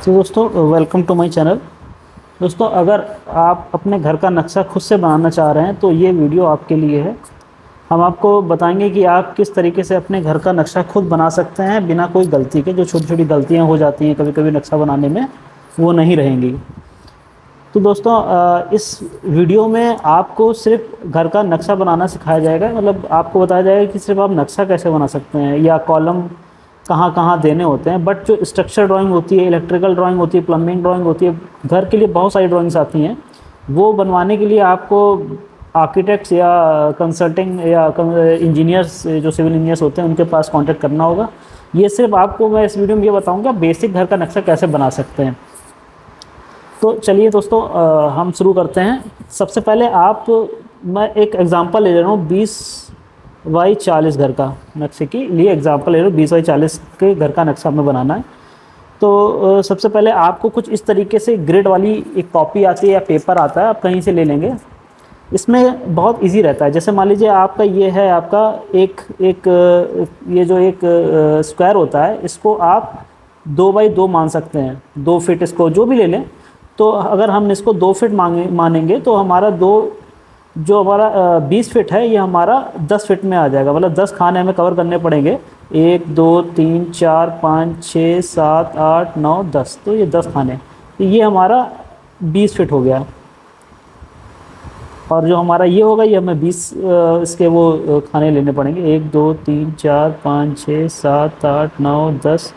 तो दोस्तों, welcome to my channel. दोस्तों, अगर आप अपने घर का नक्शा खुद से बनाना चाह रहे हैं तो ये वीडियो आपके लिए है। हम आपको बताएंगे कि आप किस तरीके से अपने घर का नक्शा खुद बना सकते हैं बिना कोई गलती के। जो छोटी छोटी गलतियां हो जाती हैं कभी कभी नक्शा बनाने में, वो नहीं रहेंगी। तो दोस्तों, इस वीडियो में आपको सिर्फ घर का नक्शा बनाना सिखाया जाएगा। मतलब आपको बताया जाएगा कि सिर्फ आप नक्शा कैसे बना सकते हैं या कॉलम कहाँ कहाँ देने होते हैं। बट जो स्ट्रक्चर ड्राइंग होती है, इलेक्ट्रिकल ड्राइंग होती है, प्लम्बिंग ड्राइंग होती है, घर के लिए बहुत सारी ड्राइंग्स आती हैं। वो बनवाने के लिए आपको आर्किटेक्ट्स या कंसल्टिंग या इंजीनियर्स, जो सिविल इंजीनियर्स होते हैं, उनके पास कांटेक्ट करना होगा। ये सिर्फ आपको मैं इस वीडियो में ये बताऊंगा बेसिक घर का नक्शा कैसे बना सकते हैं। तो चलिए दोस्तों, हम शुरू करते हैं। सबसे पहले मैं एक एग्जांपल ले रहा हूँ 20x40 घर का नक्शे के लिए एग्जांपल ले रहा हूँ। 20x40 के घर का नक्शा हमें बनाना है। तो सबसे पहले आपको कुछ इस तरीके से ग्रिड वाली एक कॉपी आती है या पेपर आता है, आप कहीं से ले लेंगे। इसमें बहुत इजी रहता है। जैसे मान लीजिए आपका ये है, आपका ये जो एक स्क्वायर होता है, इसको आप 2x2 मान सकते हैं। 2 फीट इसको जो भी ले लें। तो अगर हम इसको 2 फीट मानेंगे तो हमारा जो हमारा 20 फीट है, ये हमारा 10 फीट में आ जाएगा। मतलब 10 खाने हमें कवर करने पड़ेंगे। 1 2 3 4 5 6 7 8 9 10। तो ये 10 खाने, तो ये हमारा 20 फीट हो गया। और जो हमारा ये होगा, ये हमें 20 इसके वो खाने लेने पड़ेंगे। 1 2 3 4 5 6 7 8 9 10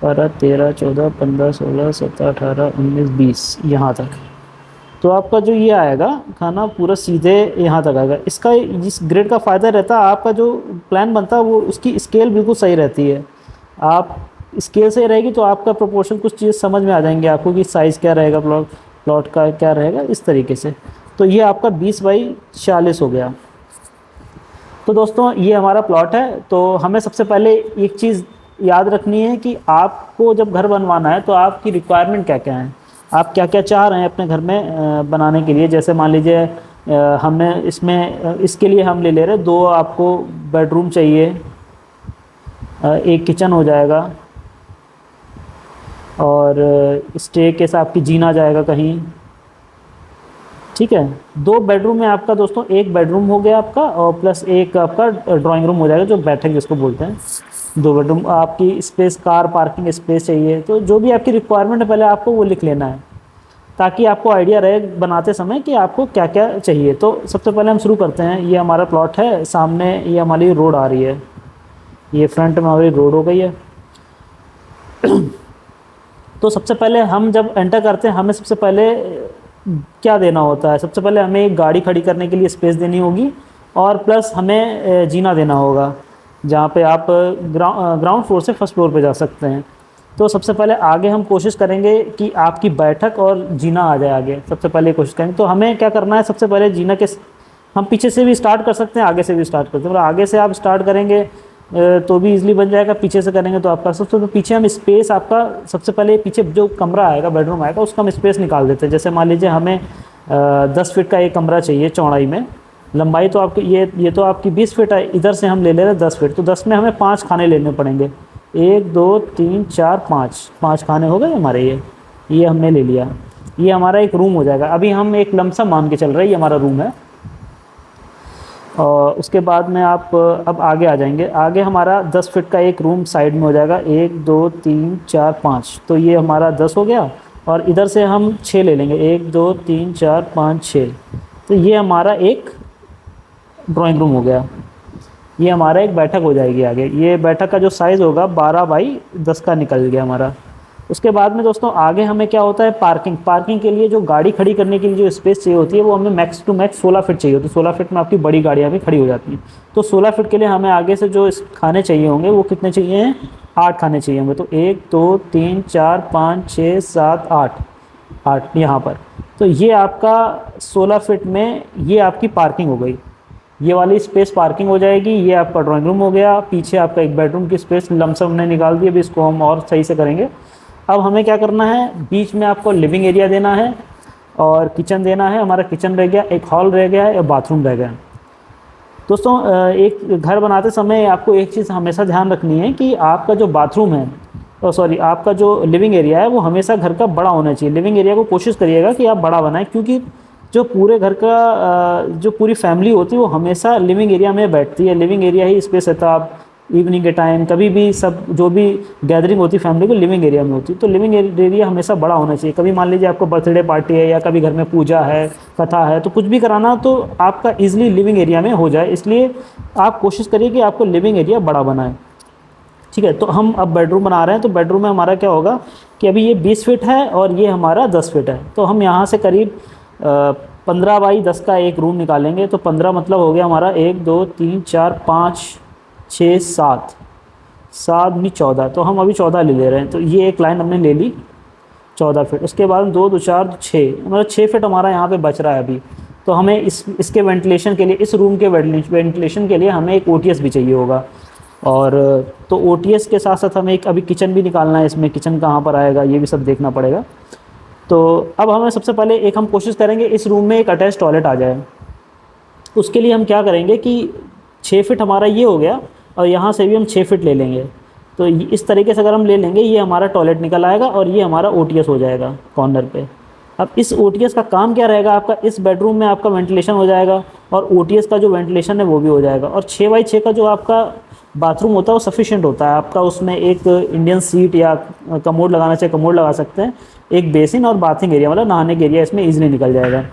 12 13 14 15 16 17 18 19 20, यहाँ तक। तो आपका जो ये आएगा खाना पूरा सीधे यहाँ तक आएगा। इसका इस ग्रिड का फ़ायदा रहता है, आपका जो प्लान बनता है वो उसकी स्केल बिल्कुल सही रहती है। आप स्केल सही रहेगी तो आपका प्रोपोर्शन कुछ चीज़ समझ में आ जाएंगे आपको कि साइज़ क्या रहेगा, प्लॉट का क्या रहेगा, इस तरीके से। तो ये आपका 20x40 हो गया। तो दोस्तों, ये हमारा प्लॉट है। तो हमें सबसे पहले एक चीज़ याद रखनी है कि आपको जब घर बनवाना है तो आपकी रिक्वायरमेंट क्या क्या है, आप क्या क्या चाह रहे हैं अपने घर में बनाने के लिए। जैसे मान लीजिए हमें इसके लिए हम ले रहे हैं 2 आपको बेडरूम चाहिए, एक किचन हो जाएगा, और स्टे के साथ आपकी जीना जाएगा कहीं। ठीक है, 2 बेडरूम में आपका दोस्तों, एक बेडरूम हो गया आपका, और प्लस एक आपका ड्राइंग रूम हो जाएगा, जो बैठक जिसको बोलते हैं। 2 बेडरूम, आपकी स्पेस, कार पार्किंग स्पेस चाहिए। तो जो भी आपकी रिक्वायरमेंट है, पहले आपको वो लिख लेना है, ताकि आपको आइडिया रहे बनाते समय कि आपको क्या क्या चाहिए। तो सबसे पहले हम शुरू करते हैं। ये हमारा प्लॉट है, सामने ये हमारी रोड आ रही है, ये फ्रंट में हमारी रोड हो गई है। तो सबसे पहले हम जब एंटर करते हैं, हमें सबसे पहले क्या देना होता है, सबसे पहले हमें एक गाड़ी खड़ी करने के लिए स्पेस देनी होगी, और प्लस हमें जीना देना होगा, जहाँ पे आप ग्राउंड फ्लोर से फर्स्ट फ्लोर पे जा सकते हैं। तो सबसे पहले आगे हम कोशिश करेंगे कि आपकी बैठक और जीना आ जाए आगे। सबसे पहले कोशिश करेंगे। तो हमें क्या करना है, सबसे पहले जीना के हम पीछे से भी स्टार्ट कर सकते हैं, आगे से भी स्टार्ट करते हैं। मतलब आगे से आप स्टार्ट करेंगे तो भी इजीली बन जाएगा, पीछे से करेंगे तो आपका सबसे तो पीछे हम स्पेस, आपका सबसे पहले पीछे जो कमरा आएगा, बेडरूम आएगा, उसका हम स्पेस निकाल देते हैं। जैसे मान लीजिए हमें 10 फीट का एक कमरा चाहिए चौड़ाई में। लंबाई तो आपकी ये तो आपकी 20 फीट है, इधर से हम ले ले रहे हैं 10 फीट। तो 10 में हमें 5 खाने लेने पड़ेंगे। 1 2 3 4 5 खाने हो गए हमारे। ये हमने ले लिया। ये हमारा एक रूम हो जाएगा। अभी हम एक लमसम मान के चल रहे हैं, ये हमारा रूम है। और उसके बाद में आप अब आगे आ जाएंगे। आगे हमारा 10 फीट का एक रूम साइड में हो जाएगा। 1 2 3 4 5, तो ये हमारा 10 हो गया। और इधर से हम 6 ले लेंगे। 1 2 3 4 5 6। तो ये हमारा एक ड्राइंग रूम हो गया। ये हमारा एक बैठक हो जाएगी आगे। ये बैठक का जो साइज़ होगा 12x10 का निकल गया हमारा। उसके बाद में दोस्तों आगे हमें क्या होता है, पार्किंग के लिए जो गाड़ी खड़ी करने के लिए जो स्पेस चाहिए होती है, वो हमें मैक्स टू मैक्स 16 फीट चाहिए होती है। 16 फीट में आपकी बड़ी गाड़ियाँ भी खड़ी हो जाती हैं। तो 16 फीट के लिए हमें आगे से जो खाने चाहिए होंगे, वो कितने चाहिए हैं, 8 खाने चाहिए होंगे। तो 1 2 3 4 5 6 7 8 यहाँ पर। तो ये आपका 16 फीट में ये आपकी पार्किंग हो गई। ये वाली स्पेस पार्किंग हो जाएगी। ये आपका ड्राइंग रूम हो गया। पीछे आपका एक बेडरूम की स्पेस लमसम हमने निकाल दी। अभी इसको हम और सही से करेंगे। अब हमें क्या करना है, बीच में आपको लिविंग एरिया देना है और किचन देना है। हमारा किचन रह गया, एक हॉल रह गया है और बाथरूम रह गया। दोस्तों एक घर बनाते समय आपको एक चीज़ हमेशा ध्यान रखनी है कि आपका जो बाथरूम है, सॉरी, आपका जो लिविंग एरिया है वो हमेशा घर का बड़ा होना चाहिए। लिविंग एरिया को कोशिश करिएगा कि आप बड़ा बनाएं, क्योंकि जो पूरे घर का जो पूरी फैमिली होती है वो हमेशा लिविंग एरिया में बैठती है। लिविंग एरिया ही स्पेस रहता है। आप इवनिंग के टाइम कभी भी सब जो भी गैदरिंग होती है फैमिली को लिविंग एरिया में होती है, तो लिविंग एरिया हमेशा बड़ा होना चाहिए। कभी मान लीजिए आपको बर्थडे पार्टी है या कभी घर में पूजा है, कथा है, तो कुछ भी कराना तो आपका ईजिली लिविंग एरिया में हो जाए, इसलिए आप कोशिश करिए कि आपको लिविंग एरिया बड़ा बनाए। ठीक है, तो हम अब बेडरूम बना रहे हैं। तो बेडरूम में हमारा क्या होगा कि अभी ये 20 फीट है और ये हमारा 10 फीट है, तो हम यहाँ से करीब 15 बाई 10 का एक रूम निकालेंगे। तो 15 मतलब हो गया हमारा 1 2 3 4 5 6 7 7 नहीं 14, तो हम अभी 14 ले रहे हैं। तो ये एक लाइन हमने ले ली 14 फीट। उसके बाद 2 2 4 6, मतलब 6 फीट हमारा यहाँ पे बच रहा है अभी। तो हमें इसके वेंटिलेशन के लिए, इस रूम के वेंटिलेशन के लिए हमें एक ओटीएस भी चाहिए होगा। और तो ओटीएस के साथ साथ हमें एक अभी किचन भी निकालना है। इसमें किचन कहाँ पर आएगा ये भी सब देखना पड़ेगा। तो अब हमें सबसे पहले एक हम कोशिश करेंगे इस रूम में एक अटैच टॉयलेट आ जाए। उसके लिए हम क्या करेंगे कि 6 फीट हमारा ये हो गया और यहाँ से भी हम 6 फीट ले लेंगे। तो इस तरीके से अगर हम ले लेंगे, ये हमारा टॉयलेट निकल आएगा और ये हमारा ओटीएस हो जाएगा कॉर्नर पे। अब इस ओटीएस का काम क्या रहेगा आपका, इस बेडरूम में आपका वेंटिलेशन हो जाएगा और ओटीएस का जो वेंटिलेशन है वो भी हो जाएगा। और 6 बाई 6 का जो आपका बाथरूम होता है वो सफिशिएंट होता है आपका। उसमें एक इंडियन सीट या कमोड लगाना चाहिए, कमोड लगा सकते हैं, एक बेसिन और बाथिंग एरिया, मतलब नहाने के एरिया इसमें ईजिली निकल जाएगा।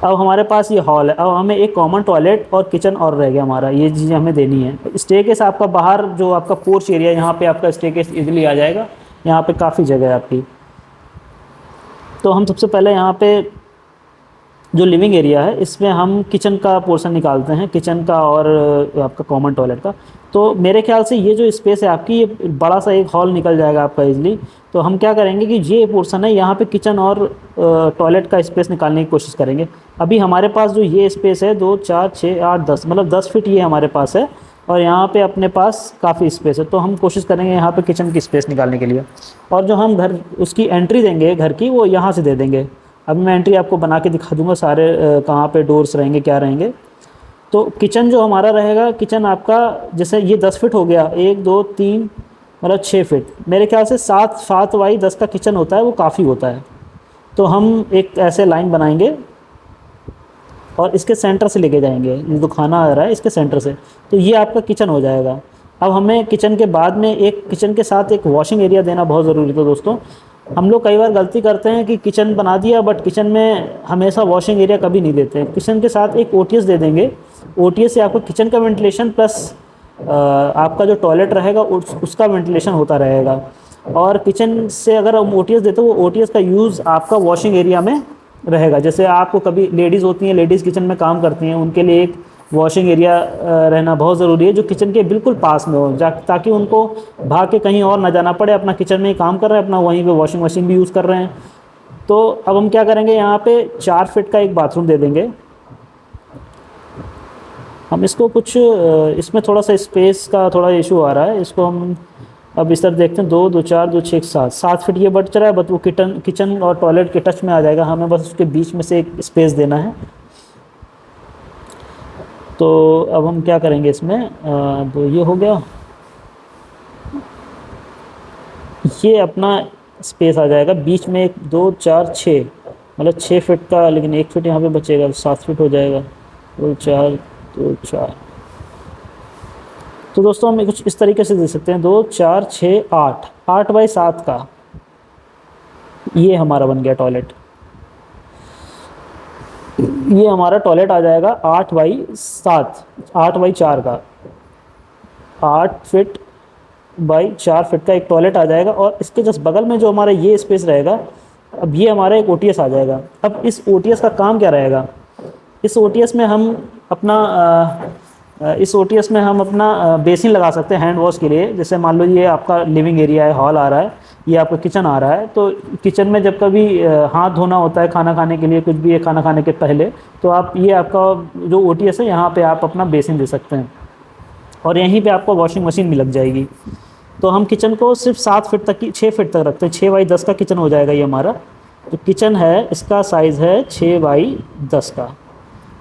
अब हमारे पास ये हॉल है। अब हमें एक कॉमन टॉयलेट और किचन और रह गया हमारा, ये चीज़ें हमें देनी है। स्टेकेस आपका बाहर जो आपका पोर्च एरिया, यहाँ पे आपका स्टेकेस इजीली आ जाएगा। यहाँ पे काफ़ी जगह है आपकी। तो हम सबसे पहले यहाँ पे जो लिविंग एरिया है इसमें हम किचन का पोर्शन निकालते हैं, किचन का और आपका कॉमन टॉयलेट का। तो मेरे ख्याल से ये जो स्पेस है आपकी, ये बड़ा सा एक हॉल निकल जाएगा आपका इजली। तो हम क्या करेंगे कि ये पोर्शन है यहाँ पे किचन और टॉयलेट का स्पेस निकालने की कोशिश करेंगे। अभी हमारे पास जो ये स्पेस है 2 4 6 8 10, मतलब 10 फीट ये हमारे पास है और यहाँ पे अपने पास काफ़ी स्पेस है। तो हम कोशिश करेंगे यहाँ पे किचन की स्पेस निकालने के लिए। और जो हम घर उसकी एंट्री देंगे घर की, वो यहाँ से दे देंगे। अब मैं एंट्री आपको बना के दिखा दूंगा सारे कहाँ पे डोर्स रहेंगे, क्या रहेंगे। तो किचन जो हमारा रहेगा, किचन आपका जैसे ये 10 फीट हो गया, 1 2 3 मतलब 6 फीट। मेरे ख्याल से 7 बाई 10 का किचन होता है, वो काफ़ी होता है। तो हम एक ऐसे लाइन बनाएंगे और इसके सेंटर से लेके जाएंगे, ये जो खाना आ रहा है इसके सेंटर से। तो ये आपका किचन हो जाएगा। अब हमें किचन के बाद में एक किचन के साथ एक वॉशिंग एरिया देना बहुत ज़रूरी था दोस्तों। हम लोग कई बार गलती करते हैं कि किचन बना दिया बट किचन में हमेशा वॉशिंग एरिया कभी नहीं देते हैं। किचन के साथ एक ओटीएस दे देंगे। ओटीएस से आपको किचन का वेंटिलेशन प्लस आपका जो टॉयलेट रहेगा उसका वेंटिलेशन होता रहेगा। और किचन से अगर हम ओटीएस देते हो, वो ओटीएस का यूज़ आपका वॉशिंग एरिया में रहेगा। जैसे आपको कभी लेडीज़ होती हैं, लेडीज़ किचन में काम करती हैं, उनके लिए एक वॉशिंग एरिया रहना बहुत ज़रूरी है जो किचन के बिल्कुल पास में हो, ताकि उनको भाग के कहीं और ना जाना पड़े। अपना किचन में ही काम कर रहे हैं, अपना वहीं पे वॉशिंग मशीन भी यूज़ कर रहे हैं। तो अब हम क्या करेंगे, यहाँ पे 4 फीट का एक बाथरूम दे देंगे हम। इसको कुछ इसमें थोड़ा सा स्पेस का थोड़ा इशू आ रहा है, इसको हम अब इस तरह देखते हैं। 2 2 4 2 6 7 फीट ये बच रहा है, बट वो किचन और टॉयलेट के टच में आ जाएगा। हमें बस उसके बीच में से एक स्पेस देना है। तो अब हम क्या करेंगे इसमें, तो ये हो गया, ये अपना स्पेस आ जाएगा बीच में। 1 2 4 6 मतलब 6 फीट का, लेकिन 1 फीट यहाँ पे बचेगा, 7 फीट हो जाएगा। 2 4 2 4। तो दोस्तों हम कुछ इस तरीके से दे सकते हैं। 2 4 6 8 8 बाई 7 का ये हमारा बन गया टॉयलेट। ये हमारा टॉयलेट आ जाएगा 8 बाई 7, 8 बाई 4 का, 8 फीट बाई 4 फीट का एक टॉयलेट आ जाएगा। और इसके जस्ट बगल में जो हमारा ये स्पेस रहेगा, अब ये हमारा एक ओटीएस आ जाएगा। अब इस ओटीएस का काम क्या रहेगा, इस ओटीएस में हम अपना बेसिन लगा सकते हैं हैंड वॉश के लिए। जैसे मान लो ये आपका लिविंग एरिया है, हॉल आ रहा है, ये आपका किचन आ रहा है। तो किचन में जब कभी हाथ धोना होता है खाना खाने के लिए, कुछ भी है खाना खाने के पहले, तो आप ये आपका जो ओटीएस है यहाँ पे आप अपना बेसिन दे सकते हैं और यहीं पे आपको वॉशिंग मशीन भी लग जाएगी। तो हम किचन को सिर्फ 7 फीट तक की 6 फीट तक रखते हैं। 6 बाई 10 का किचन हो जाएगा ये हमारा। तो किचन है, इसका साइज़ है 6 बाई 10 का।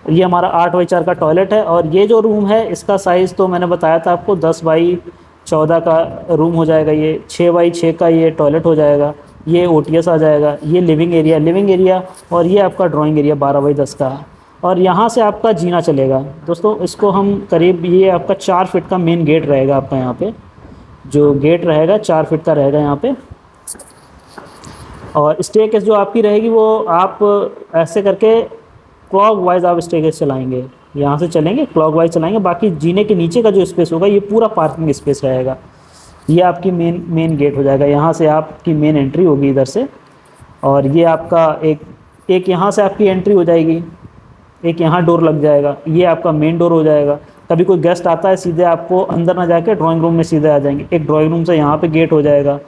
ये हमारा 8x4 का टॉयलेट है। और ये जो रूम है इसका साइज़ तो मैंने बताया था आपको 10x14 का रूम हो जाएगा। ये 6x6 का ये टॉयलेट हो जाएगा। ये ओटीएस आ जाएगा। ये लिविंग एरिया और ये आपका ड्राइंग एरिया 12x10 का। और यहाँ से आपका जीना चलेगा दोस्तों। इसको हम करीब, ये आपका 4 फीट का मेन गेट रहेगा आपका। यहाँ पे जो गेट रहेगा 4 फीट का रहेगा यहाँ पे। और स्टेयरकेस जो आपकी रहेगी वो आप ऐसे करके क्लॉकवाइज आप स्टेयरकेस चलाएंगे, यहाँ से चलेंगे क्लॉकवाइज चलाएंगे। बाकी जीने के नीचे का जो स्पेस होगा ये पूरा पार्किंग स्पेस रहेगा। ये आपकी मेन गेट हो जाएगा। यहाँ से आपकी मेन एंट्री होगी इधर से। और ये आपका एक यहाँ से आपकी एंट्री हो जाएगी, एक यहाँ डोर लग जाएगा। ये आपका मेन डोर हो जाएगा। कभी कोई गेस्ट आता है सीधे आपको अंदर ना जाके ड्राइंग रूम में सीधे आ जाएंगे। एक ड्राइंग रूम से यहाँ पे गेट हो जाएगा।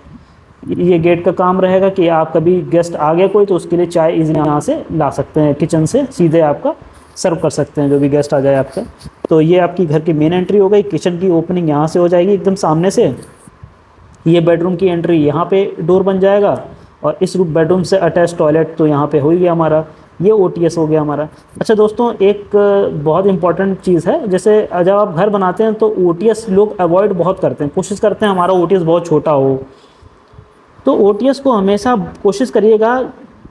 ये गेट का काम रहेगा कि आप कभी गेस्ट आ गए कोई तो उसके लिए चाय इजीली यहाँ से ला सकते हैं, किचन से सीधे आपका सर्व कर सकते हैं जो भी गेस्ट आ जाए आपका। तो ये आपकी घर की मेन एंट्री हो गई। किचन की ओपनिंग यहाँ से हो जाएगी एकदम सामने से। ये बेडरूम की एंट्री यहाँ पे डोर बन जाएगा। और इस बेडरूम से अटैच टॉयलेट तो यहाँ पे हो ही गया हमारा। ये ओटीएस हो गया हमारा। अच्छा दोस्तों, एक बहुत इंपॉर्टेंट चीज़ है, जैसे जब आप घर बनाते हैं तो ओटीएस लोग अवॉइड बहुत करते हैं, कोशिश करते हैं हमारा ओटीएस बहुत छोटा हो। तो ओटीएस को हमेशा कोशिश करिएगा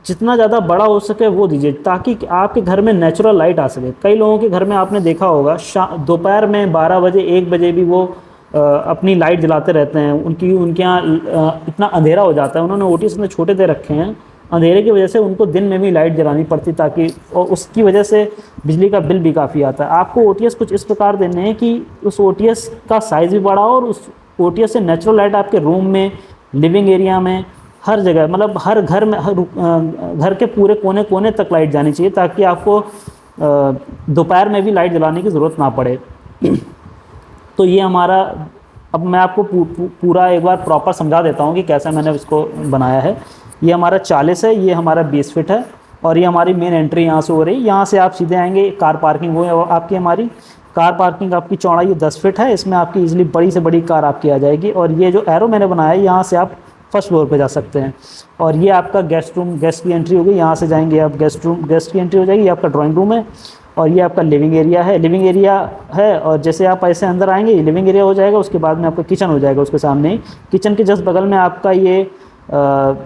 जितना ज़्यादा बड़ा हो सके वो दीजिए, ताकि आपके घर में नेचुरल लाइट आ सके। कई लोगों के घर में आपने देखा होगा दोपहर में 12 बजे 1 बजे भी वो अपनी लाइट जलाते रहते हैं। उनके यहाँ इतना अंधेरा हो जाता है, उन्होंने ओटीएस इतने छोटे दे रखे हैं, अंधेरे की वजह से उनको दिन में भी लाइट जलानी पड़ती, ताकि और उसकी वजह से बिजली का बिल भी काफ़ी आता है। आपको ओटीएस कुछ इस प्रकार देने हैं कि उस ओटीएस का साइज़ भी बड़ा हो और उस ओटीएस से नेचुरल लाइट आपके रूम में, लिविंग एरिया में, हर जगह, मतलब हर घर में, घर के पूरे कोने कोने तक लाइट जानी चाहिए, ताकि आपको दोपहर में भी लाइट जलाने की ज़रूरत ना पड़े। तो ये हमारा, अब मैं आपको पूरा एक बार प्रॉपर समझा देता हूँ कि कैसा मैंने इसको बनाया है। ये हमारा 40 है, ये हमारा 20 फीट है। और ये हमारी मेन एंट्री यहाँ से हो रही है। यहाँ से आप सीधे आएंगे, कार पार्किंग वो आपकी, हमारी कार पार्किंग आपकी चौड़ाई 10 फीट है। इसमें आपकी इजीली बड़ी से बड़ी कार आपकी आ जाएगी। और ये जो एरो मैंने बनाया है, यहाँ से आप फर्स्ट फ्लोर पे जा सकते हैं। और ये आपका गेस्ट रूम, गेस्ट की एंट्री होगी। यहाँ से जाएंगे आप गेस्ट की एंट्री हो जाएगी। ये आपका ड्राइंग रूम है। और ये आपका लिविंग एरिया है। और जैसे आप ऐसे अंदर आएंगे, ये लिविंग एरिया हो जाएगा। उसके बाद में आपका किचन हो जाएगा उसके सामने ही। किचन के जस्ट बगल में आपका ये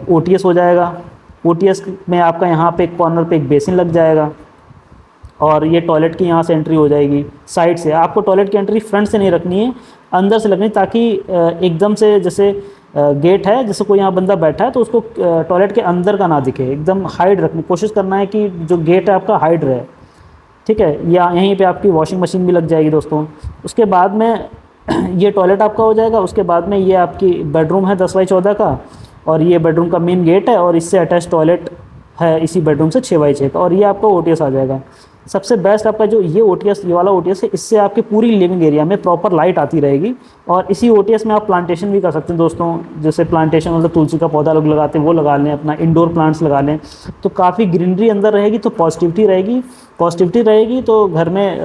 ओटीएस हो जाएगा। ओटीएस में आपका यहाँ पे एक कॉर्नर पे एक बेसिन लग जाएगा। और ये टॉयलेट की यहाँ से एंट्री हो जाएगी साइड से। आपको टॉयलेट की एंट्री फ्रंट से नहीं रखनी है, अंदर से लगनी, ताकि एकदम से, जैसे गेट है, जैसे कोई यहाँ बंदा बैठा है तो उसको टॉयलेट के अंदर का ना दिखे, एकदम हाइड रखनी कोशिश करना है कि जो गेट है आपका हाइड रहे। ठीक है। या यहीं पे आपकी वॉशिंग मशीन भी लग जाएगी दोस्तों। उसके बाद में ये टॉयलेट आपका हो जाएगा। उसके बाद में ये आपकी बेडरूम है 10x14 का। और ये बेडरूम का मेन गेट है। और इससे अटैच टॉयलेट है इसी बेडरूम से 6x6 का। और ये आपका ओटीएस आ जाएगा। सबसे बेस्ट आपका जो ये ओटीएस, ये वाला ओटीएस है, इससे आपकी पूरी लिविंग एरिया में प्रॉपर लाइट आती रहेगी। और इसी ओटीएस में आप प्लांटेशन भी कर सकते हैं दोस्तों। जैसे प्लांटेशन मतलब तुलसी का पौधा लोग लगाते हैं, वो लगा लें, अपना इंडोर प्लांट्स लगा लें, तो काफ़ी ग्रीनरी अंदर रहेगी, तो पॉजिटिविटी रहेगी। तो घर में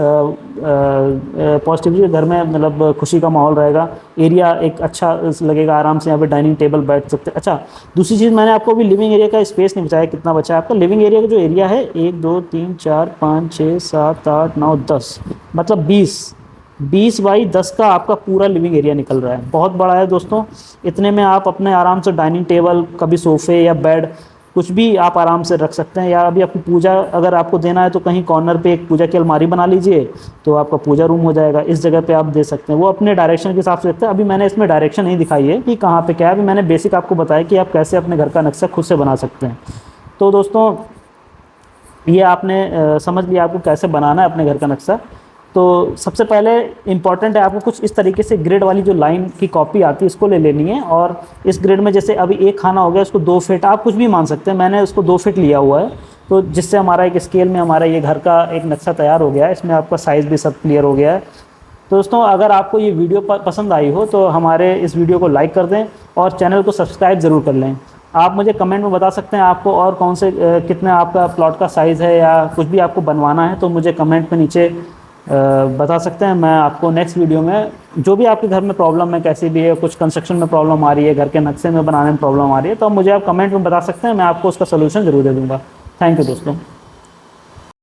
पॉजिटिविटी, घर में मतलब खुशी का माहौल रहेगा। एरिया एक अच्छा लगेगा, आराम से यहाँ पे डाइनिंग टेबल बैठ सकते हैं। अच्छा, दूसरी चीज़, मैंने आपको अभी लिविंग एरिया का स्पेस नहीं बताया कितना बचा है आपका। लिविंग एरिया का जो एरिया है 1 2 3 4 5 6 7 8 9 10, मतलब 20x10 का आपका पूरा लिविंग एरिया निकल रहा है। बहुत बड़ा है दोस्तों। इतने में आप अपने आराम से डाइनिंग टेबल, कभी सोफ़े या बेड, कुछ भी आप आराम से रख सकते हैं। या अभी आपकी पूजा अगर आपको देना है तो कहीं कॉर्नर पे एक पूजा की अलमारी बना लीजिए, तो आपका पूजा रूम हो जाएगा। इस जगह पे आप दे सकते हैं, वो अपने डायरेक्शन के हिसाब से देखते हैं। अभी मैंने इसमें डायरेक्शन नहीं दिखाई है कि कहाँ पे क्या है। अभी मैंने बेसिक आपको बताया कि आप कैसे अपने घर का नक्शा खुद से बना सकते हैं। तो दोस्तों, ये आपने समझ लिया आपको कैसे बनाना है अपने घर का नक्शा। तो सबसे पहले इम्पॉर्टेंट है, आपको कुछ इस तरीके से ग्रिड वाली जो लाइन की कॉपी आती है इसको ले लेनी है। और इस ग्रिड में जैसे अभी एक खाना हो गया, उसको 2 फीट, आप कुछ भी मान सकते हैं, मैंने उसको 2 फीट लिया हुआ है। तो जिससे हमारा एक स्केल में हमारा ये घर का एक नक्शा तैयार हो गया है। इसमें आपका साइज़ भी सब क्लियर हो गया है। तो दोस्तों, अगर आपको ये वीडियो पसंद आई हो तो हमारे इस वीडियो को लाइक कर दें और चैनल को सब्सक्राइब ज़रूर कर लें। आप मुझे कमेंट में बता सकते हैं आपको और कौन से कितना आपका प्लॉट का साइज़ है, या कुछ भी आपको बनवाना है तो मुझे कमेंट में नीचे बता सकते हैं। मैं आपको नेक्स्ट वीडियो में जो भी आपके घर में प्रॉब्लम है, कैसी भी है, कुछ कंस्ट्रक्शन में प्रॉब्लम आ रही है, घर के नक्शे में बनाने में प्रॉब्लम आ रही है, तो आप मुझे कमेंट में बता सकते हैं। मैं आपको उसका सोल्यूशन ज़रूर दे दूँगा। थैंक यू दोस्तों।